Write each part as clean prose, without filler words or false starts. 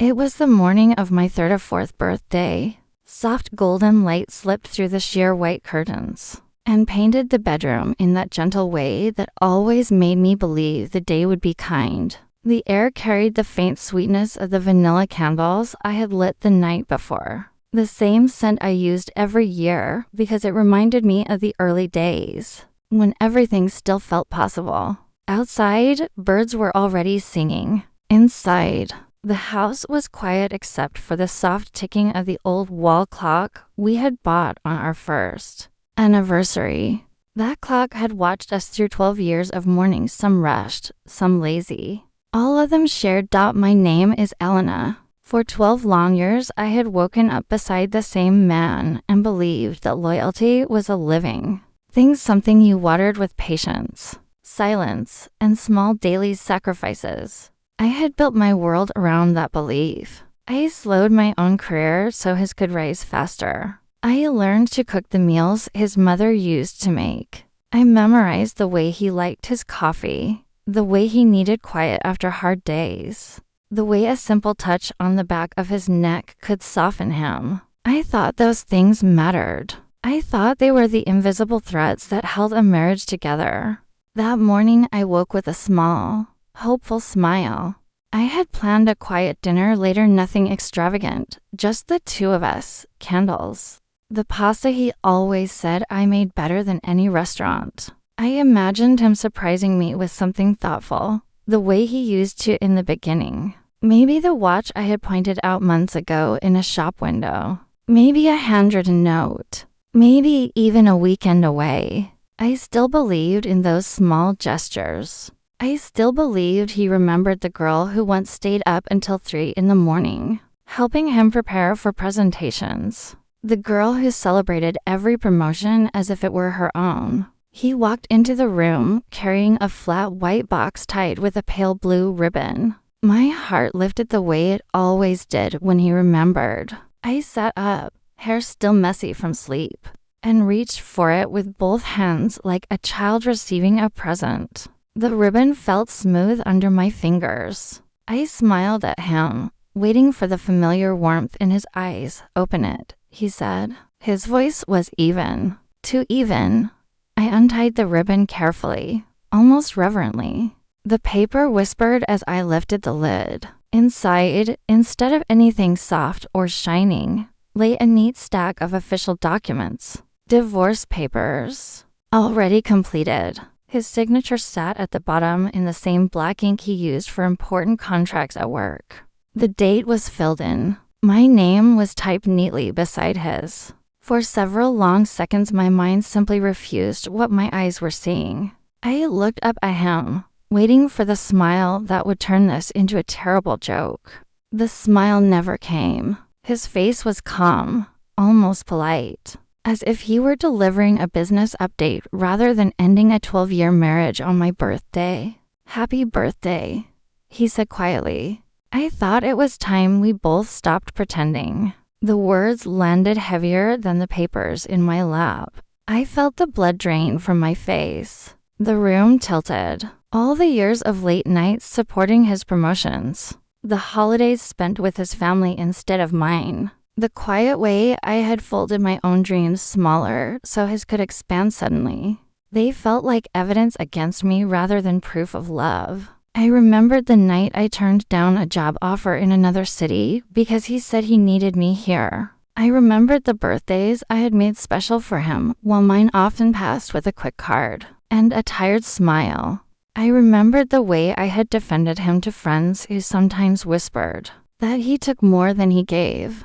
It was the morning of my third or fourth birthday. Soft golden light slipped through the sheer white curtains and painted the bedroom in that gentle way that always made me believe the day would be kind. The air carried the faint sweetness of the vanilla candles I had lit the night before. The same scent I used every year because it reminded me of the early days, when everything still felt possible. Outside, birds were already singing. Inside, the house was quiet except for the soft ticking of the old wall clock we had bought on our first anniversary. That clock had watched us through 12 years of mornings, some rushed, some lazy. All of them shared. My name is Elena. For 12 long years, I had woken up beside the same man and believed that loyalty was a living thing, something you watered with patience, silence, and small daily sacrifices. I had built my world around that belief. I slowed my own career so his could rise faster. I learned to cook the meals his mother used to make. I memorized the way he liked his coffee, the way he needed quiet after hard days, the way a simple touch on the back of his neck could soften him. I thought those things mattered. I thought they were the invisible threads that held a marriage together. That morning I woke with a small, hopeful smile. I had planned a quiet dinner later, nothing extravagant, just the two of us, candles. The pasta he always said I made better than any restaurant. I imagined him surprising me with something thoughtful, the way he used to in the beginning. Maybe the watch I had pointed out months ago in a shop window. Maybe a handwritten note. Maybe even a weekend away. I still believed in those small gestures. I still believed he remembered the girl who once stayed up until 3 in the morning, helping him prepare for presentations. The girl who celebrated every promotion as if it were her own. He walked into the room carrying a flat white box tied with a pale blue ribbon. My heart lifted the way it always did when he remembered. I sat up, hair still messy from sleep, and reached for it with both hands like a child receiving a present. The ribbon felt smooth under my fingers. I smiled at him, waiting for the familiar warmth in his eyes. Open it, he said. His voice was even. Too even. I untied the ribbon carefully, almost reverently. The paper whispered as I lifted the lid. Inside, instead of anything soft or shining, lay a neat stack of official documents. Divorce papers. Already completed. His signature sat at the bottom in the same black ink he used for important contracts at work. The date was filled in. My name was typed neatly beside his. For several long seconds, my mind simply refused what my eyes were seeing. I looked up at him, waiting for the smile that would turn this into a terrible joke. The smile never came. His face was calm, almost polite, as if he were delivering a business update rather than ending a 12-year marriage on my birthday. Happy birthday, he said quietly. I thought it was time we both stopped pretending. The words landed heavier than the papers in my lap. I felt the blood drain from my face. The room tilted. All the years of late nights supporting his promotions. The holidays spent with his family instead of mine. The quiet way I had folded my own dreams smaller so his could expand suddenly. They felt like evidence against me rather than proof of love. I remembered the night I turned down a job offer in another city because he said he needed me here. I remembered the birthdays I had made special for him while mine often passed with a quick card and a tired smile. I remembered the way I had defended him to friends who sometimes whispered that he took more than he gave.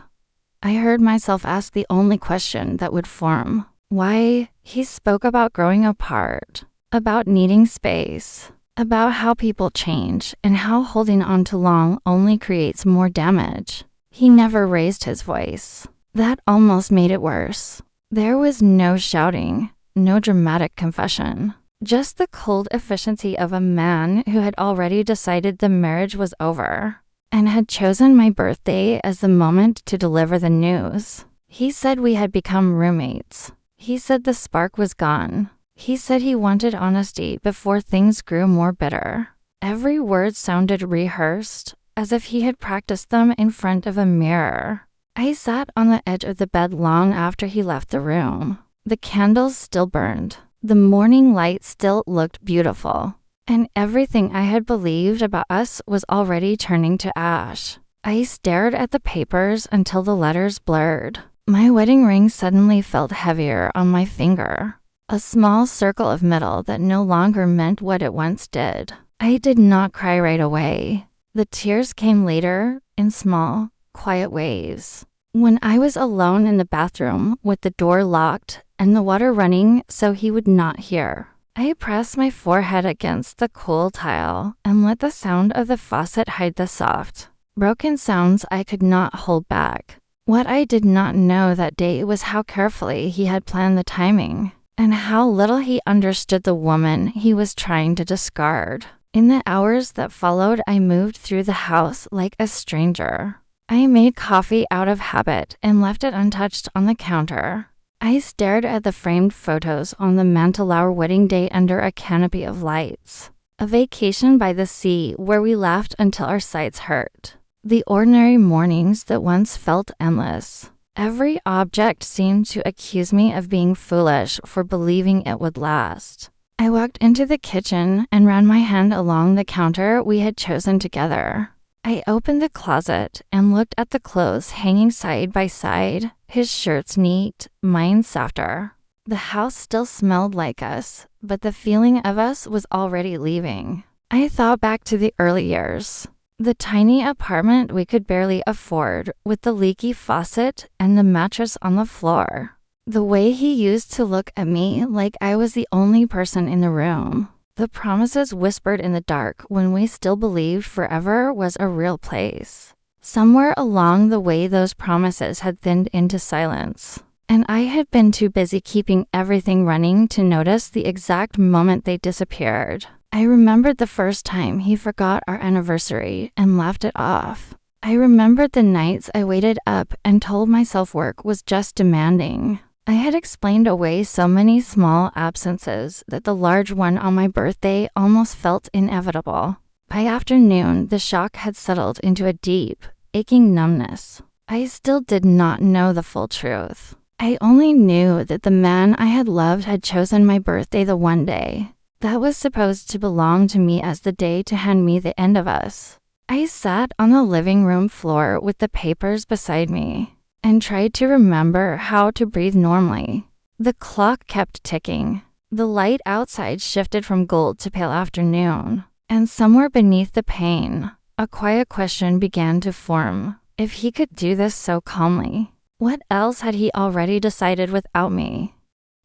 I heard myself ask the only question that would form why. He spoke about growing apart, about needing space, about how people change and how holding on too long only creates more damage. He never raised his voice. That almost made it worse. There was no shouting, no dramatic confession. Just the cold efficiency of a man who had already decided the marriage was over and had chosen my birthday as the moment to deliver the news. He said we had become roommates. He said the spark was gone. He said he wanted honesty before things grew more bitter. Every word sounded rehearsed, as if he had practiced them in front of a mirror. I sat on the edge of the bed long after he left the room. The candles still burned. The morning light still looked beautiful. And everything I had believed about us was already turning to ash. I stared at the papers until the letters blurred. My wedding ring suddenly felt heavier on my finger. A small circle of metal that no longer meant what it once did. I did not cry right away. The tears came later, in small, quiet waves. When I was alone in the bathroom with the door locked and the water running so he would not hear, I pressed my forehead against the cool tile and let the sound of the faucet hide the soft, broken sounds I could not hold back. What I did not know that day was how carefully he had planned the timing, and how little he understood the woman he was trying to discard. In the hours that followed, I moved through the house like a stranger. I made coffee out of habit and left it untouched on the counter. I stared at the framed photos on the mantel our wedding day under a canopy of lights. A vacation by the sea where we laughed until our sides hurt. The ordinary mornings that once felt endless. Every object seemed to accuse me of being foolish for believing it would last. I walked into the kitchen and ran my hand along the counter we had chosen together. I opened the closet and looked at the clothes hanging side by side, his shirts neat, mine softer. The house still smelled like us, but the feeling of us was already leaving. I thought back to the early years. The tiny apartment we could barely afford, with the leaky faucet and the mattress on the floor. The way he used to look at me like I was the only person in the room. The promises whispered in the dark when we still believed forever was a real place. Somewhere along the way, those promises had thinned into silence, and I had been too busy keeping everything running to notice the exact moment they disappeared. I remembered the first time he forgot our anniversary and laughed it off. I remembered the nights I waited up and told myself work was just demanding. I had explained away so many small absences that the large one on my birthday almost felt inevitable. By afternoon, the shock had settled into a deep, aching numbness. I still did not know the full truth. I only knew that the man I had loved had chosen my birthday the one day that was supposed to belong to me as the day to hand me the end of us. I sat on the living room floor with the papers beside me and tried to remember how to breathe normally. The clock kept ticking. The light outside shifted from gold to pale afternoon, and somewhere beneath the pain, a quiet question began to form. If he could do this so calmly, what else had he already decided without me?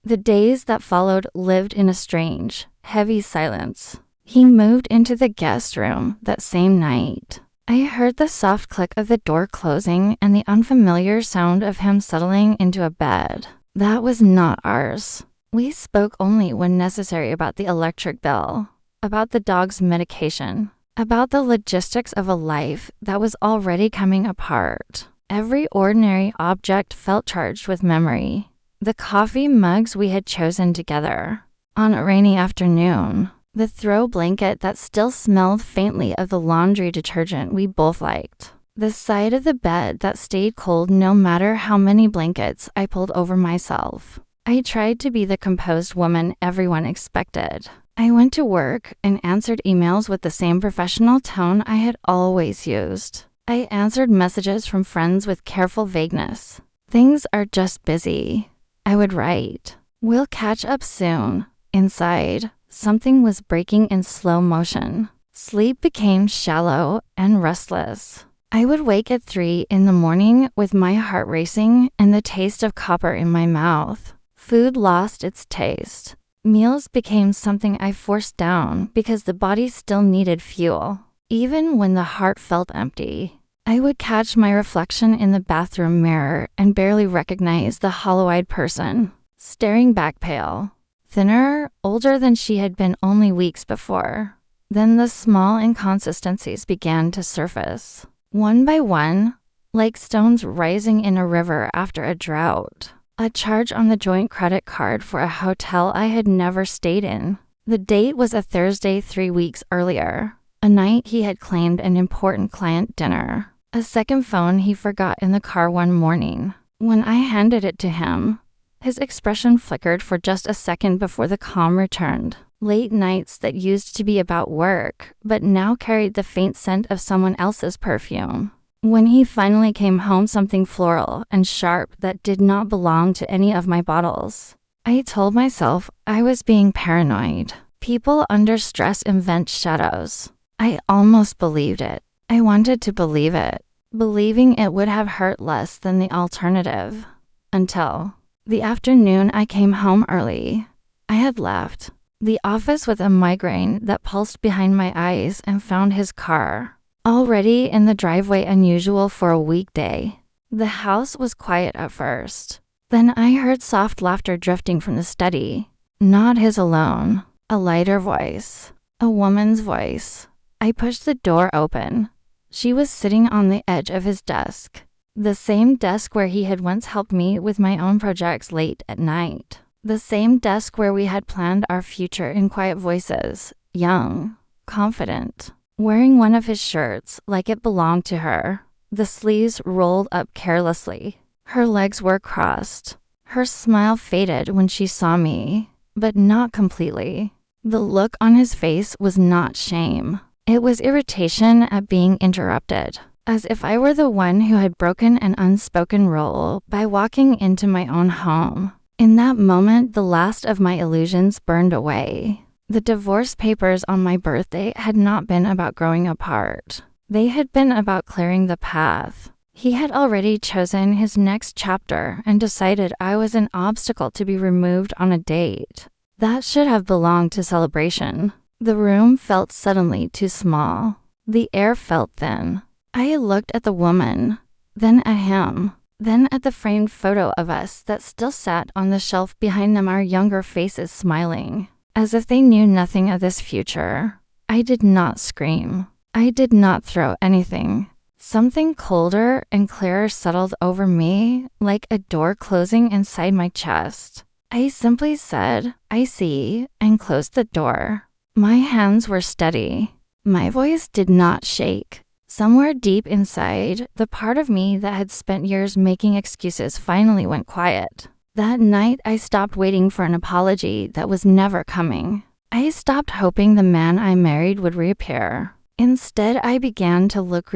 The days that followed lived in a strange, heavy silence. He moved into the guest room that same night. I heard the soft click of the door closing and the unfamiliar sound of him settling into a bed. That was not ours. We spoke only when necessary about the electric bill, about the dog's medication, about the logistics of a life that was already coming apart. Every ordinary object felt charged with memory. The coffee mugs we had chosen together on a rainy afternoon. The throw blanket that still smelled faintly of the laundry detergent we both liked. The side of the bed that stayed cold no matter how many blankets I pulled over myself. I tried to be the composed woman everyone expected. I went to work and answered emails with the same professional tone I had always used. I answered messages from friends with careful vagueness. Things are just busy. I would write. We'll catch up soon. Inside, something was breaking in slow motion. Sleep became shallow and restless. I would wake at 3 in the morning with my heart racing and the taste of copper in my mouth. Food lost its taste. Meals became something I forced down because the body still needed fuel, even when the heart felt empty. I would catch my reflection in the bathroom mirror and barely recognize the hollow-eyed person, staring back pale. Thinner, older than she had been only weeks before. Then the small inconsistencies began to surface, one by one, like stones rising in a river after a drought. A charge on the joint credit card for a hotel I had never stayed in. The date was a Thursday 3 weeks earlier. A night he had claimed an important client dinner. A second phone he forgot in the car one morning. When I handed it to him, his expression flickered for just a second before the calm returned. Late nights that used to be about work, but now carried the faint scent of someone else's perfume. When he finally came home, something floral and sharp that did not belong to any of my bottles. I told myself I was being paranoid. People under stress invent shadows. I almost believed it. I wanted to believe it, believing it would have hurt less than the alternative. Until the afternoon I came home early. I had left the office with a migraine that pulsed behind my eyes and found his car already in the driveway, unusual for a weekday. The house was quiet at first. Then I heard soft laughter drifting from the study. Not his alone. A lighter voice. A woman's voice. I pushed the door open. She was sitting on the edge of his desk. The same desk where he had once helped me with my own projects late at night. The same desk where we had planned our future in quiet voices. Young. Confident. Wearing one of his shirts like it belonged to her. The sleeves rolled up carelessly. Her legs were crossed. Her smile faded when she saw me, but not completely. The look on his face was not shame. It was irritation at being interrupted, as if I were the one who had broken an unspoken rule by walking into my own home. In that moment, the last of my illusions burned away. The divorce papers on my birthday had not been about growing apart. They had been about clearing the path. He had already chosen his next chapter and decided I was an obstacle to be removed on a date. That should have belonged to celebration. The room felt suddenly too small. The air felt thin. I looked at the woman, then at him, then at the framed photo of us that still sat on the shelf behind them, our younger faces smiling, as if they knew nothing of this future. I did not scream. I did not throw anything. Something colder and clearer settled over me, like a door closing inside my chest. I simply said, "I see," and closed the door. My hands were steady. My voice did not shake. Somewhere deep inside, the part of me that had spent years making excuses finally went quiet. That night, I stopped waiting for an apology that was never coming. I stopped hoping the man I married would reappear. Instead, I began to look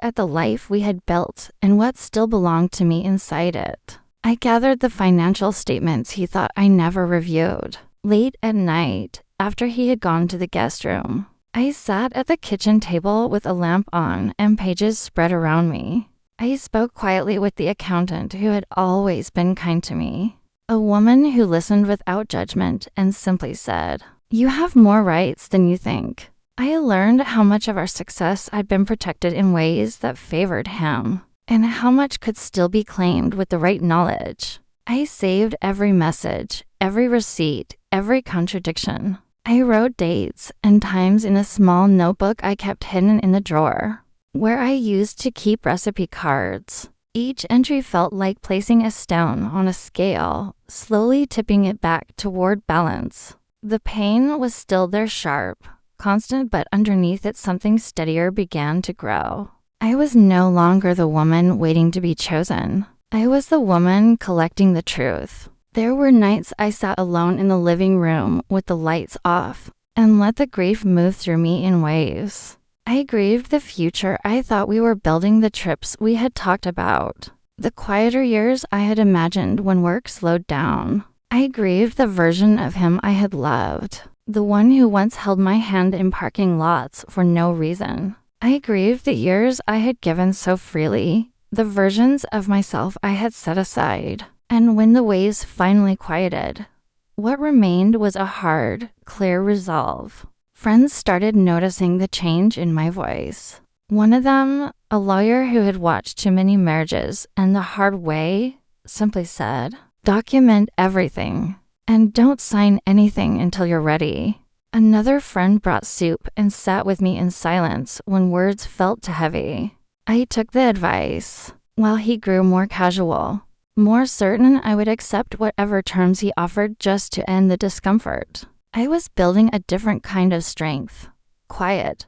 at the life we had built and what still belonged to me inside it. I gathered the financial statements he thought I never reviewed. Late at night, after he had gone to the guest room, I sat at the kitchen table with a lamp on and pages spread around me. I spoke quietly with the accountant who had always been kind to me, a woman who listened without judgment and simply said, "You have more rights than you think." I learned how much of our success had been protected in ways that favored him, and how much could still be claimed with the right knowledge. I saved every message, every receipt, every contradiction. I wrote dates and times in a small notebook I kept hidden in the drawer, where I used to keep recipe cards. Each entry felt like placing a stone on a scale, slowly tipping it back toward balance. The pain was still there, sharp, constant, but underneath it something steadier began to grow. I was no longer the woman waiting to be chosen. I was the woman collecting the truth. There were nights I sat alone in the living room with the lights off and let the grief move through me in waves. I grieved the future I thought we were building, the trips we had talked about, the quieter years I had imagined when work slowed down. I grieved the version of him I had loved, the one who once held my hand in parking lots for no reason. I grieved the years I had given so freely, the versions of myself I had set aside. And when the waves finally quieted, what remained was a hard, clear resolve. Friends started noticing the change in my voice. One of them, a lawyer who had watched too many marriages and the hard way, simply said, "Document everything, and don't sign anything until you're ready." Another friend brought soup and sat with me in silence when words felt too heavy. I took the advice, while he grew more casual, more certain I would accept whatever terms he offered just to end the discomfort. I was building a different kind of strength, quiet,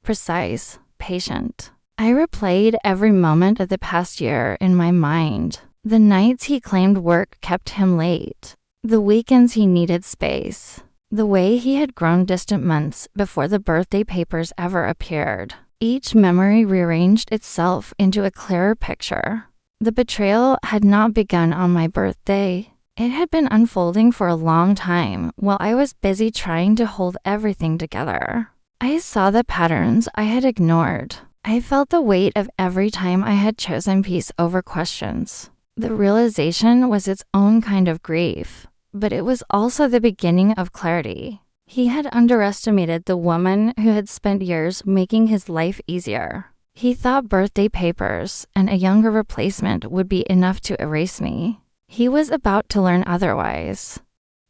precise, patient. I replayed every moment of the past year in my mind. The nights he claimed work kept him late. The weekends he needed space. The way he had grown distant months before the birthday papers ever appeared. Each memory rearranged itself into a clearer picture. The betrayal had not begun on my birthday. It had been unfolding for a long time while I was busy trying to hold everything together. I saw the patterns I had ignored. I felt the weight of every time I had chosen peace over questions. The realization was its own kind of grief, but it was also the beginning of clarity. He had underestimated the woman who had spent years making his life easier. He thought birthday papers and a younger replacement would be enough to erase me. He was about to learn otherwise.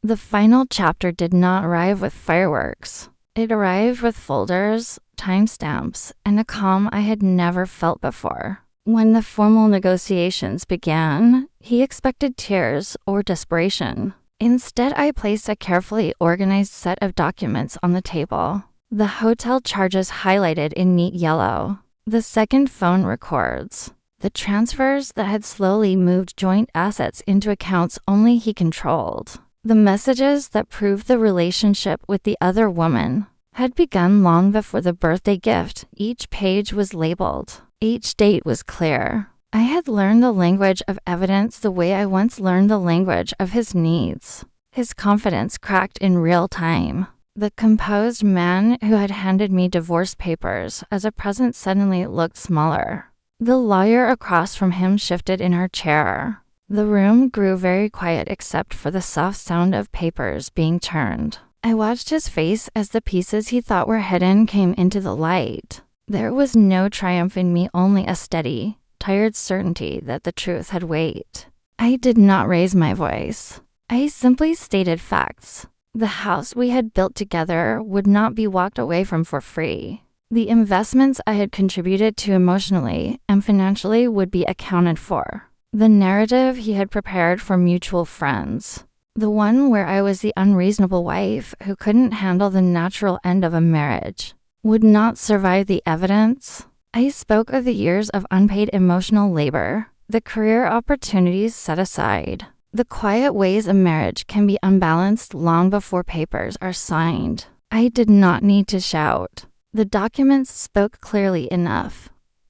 The final chapter did not arrive with fireworks. It arrived with folders, timestamps, and a calm I had never felt before. When the formal negotiations began, he expected tears or desperation. Instead, I placed a carefully organized set of documents on the table. The hotel charges highlighted in neat yellow. The second phone records. The transfers that had slowly moved joint assets into accounts only he controlled. The messages that proved the relationship with the other woman had begun long before the birthday gift. Each page was labeled. Each date was clear. I had learned the language of evidence the way I once learned the language of his needs. His confidence cracked in real time. The composed man who had handed me divorce papers as a present suddenly looked smaller. The lawyer across from him shifted in her chair. The room grew very quiet except for the soft sound of papers being turned. I watched his face as the pieces he thought were hidden came into the light. There was no triumph in me, only a steady, tired certainty that the truth had weight. I did not raise my voice. I simply stated facts. The house we had built together would not be walked away from for free. The investments I had contributed to emotionally and financially would be accounted for. The narrative he had prepared for mutual friends. The one where I was the unreasonable wife who couldn't handle the natural end of a marriage, would not survive the evidence. I spoke of the years of unpaid emotional labor, the career opportunities set aside. The quiet ways a marriage can be unbalanced long before papers are signed. I did not need to shout. The documents spoke clearly enough.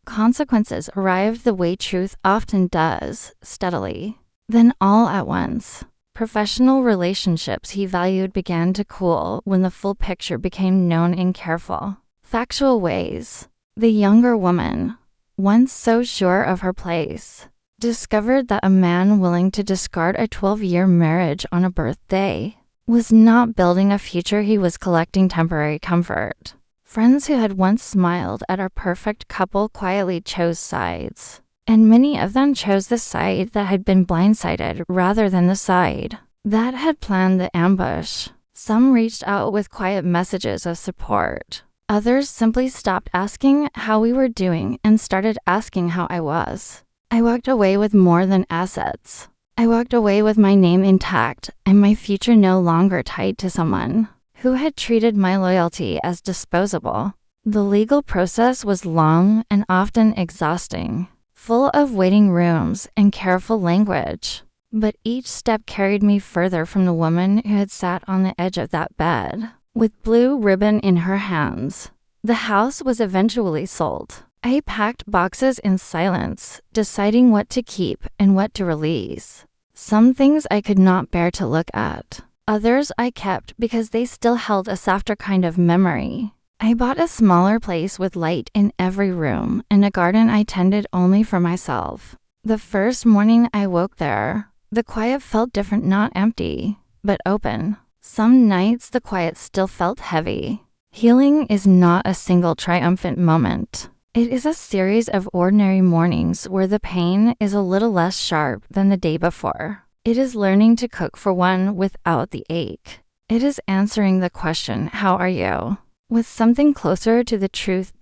Consequences arrived the way truth often does, steadily. Then all at once. Professional relationships he valued began to cool when the full picture became known in careful, factual ways. The younger woman, once so sure of her place, discovered that a man willing to discard a 12-year marriage on a birthday was not building a future, he was collecting temporary comfort. Friends who had once smiled at our perfect couple quietly chose sides, and many of them chose the side that had been blindsided rather than the side that had planned the ambush. Some reached out with quiet messages of support. Others simply stopped asking how we were doing and started asking how I was. I walked away with more than assets. I walked away with my name intact and my future no longer tied to someone who had treated my loyalty as disposable. The legal process was long and often exhausting, full of waiting rooms and careful language. But each step carried me further from the woman who had sat on the edge of that bed, with blue ribbon in her hands. The house was eventually sold. I packed boxes in silence, deciding what to keep and what to release. Some things I could not bear to look at. Others I kept because they still held a softer kind of memory. I bought a smaller place with light in every room and a garden I tended only for myself. The first morning I woke there, the quiet felt different, not empty, but open. Some nights the quiet still felt heavy. Healing is not a single triumphant moment. It is a series of ordinary mornings where the pain is a little less sharp than the day before. It is learning to cook for one without the ache. It is answering the question, how are you? With something closer to the truth.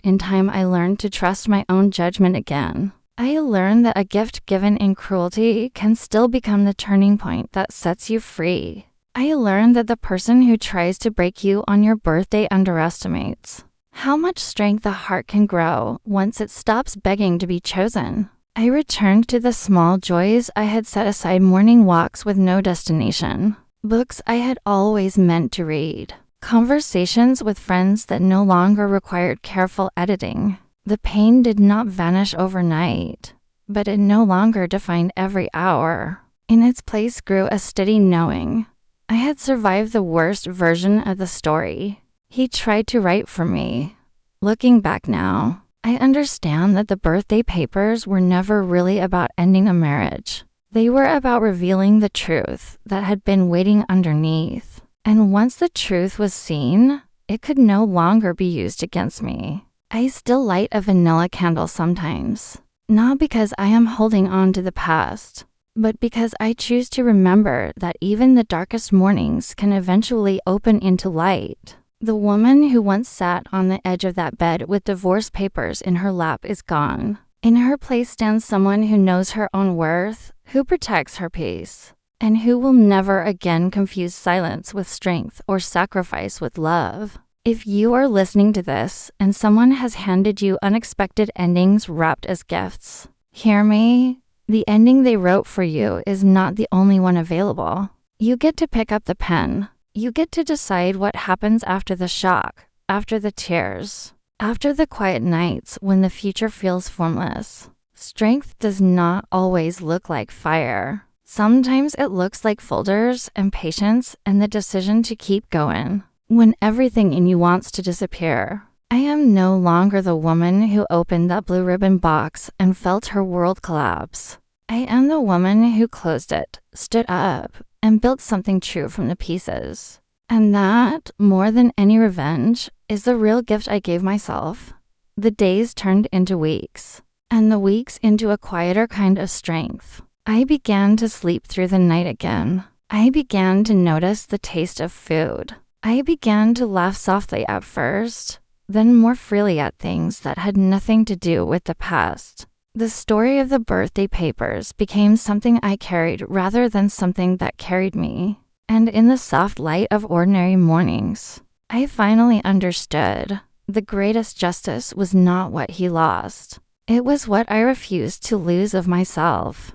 In time I learned to trust my own judgment again. I learned that a gift given in cruelty can still become the turning point that sets you free. I learned that the person who tries to break you on your birthday underestimates how much strength a heart can grow once it stops begging to be chosen. I returned to the small joys I had set aside: morning walks with no destination, books I had always meant to read, conversations with friends that no longer required careful editing. The pain did not vanish overnight, but it no longer defined every hour. In its place grew a steady knowing. I had survived the worst version of the story he tried to write for me. Looking back now, I understand that the birthday papers were never really about ending a marriage. They were about revealing the truth that had been waiting underneath. And once the truth was seen, it could no longer be used against me. I still light a vanilla candle sometimes, not because I am holding on to the past, but because I choose to remember that even the darkest mornings can eventually open into light. The woman who once sat on the edge of that bed with divorce papers in her lap is gone. In her place stands someone who knows her own worth, who protects her peace, and who will never again confuse silence with strength or sacrifice with love. If you are listening to this and someone has handed you unexpected endings wrapped as gifts, hear me. The ending they wrote for you is not the only one available. You get to pick up the pen. You get to decide what happens after the shock, after the tears, after the quiet nights when the future feels formless. Strength does not always look like fire. Sometimes it looks like folders and patience and the decision to keep going when everything in you wants to disappear. I am no longer the woman who opened that blue ribbon box and felt her world collapse. I am the woman who closed it, stood up, and built something true from the pieces. And that, more than any revenge, is the real gift I gave myself. The days turned into weeks, and the weeks into a quieter kind of strength. I began to sleep through the night again. I began to notice the taste of food. I began to laugh softly at first, then more freely at things that had nothing to do with the past. The story of the birthday papers became something I carried rather than something that carried me. And in the soft light of ordinary mornings, I finally understood. The greatest justice was not what he lost. It was what I refused to lose of myself.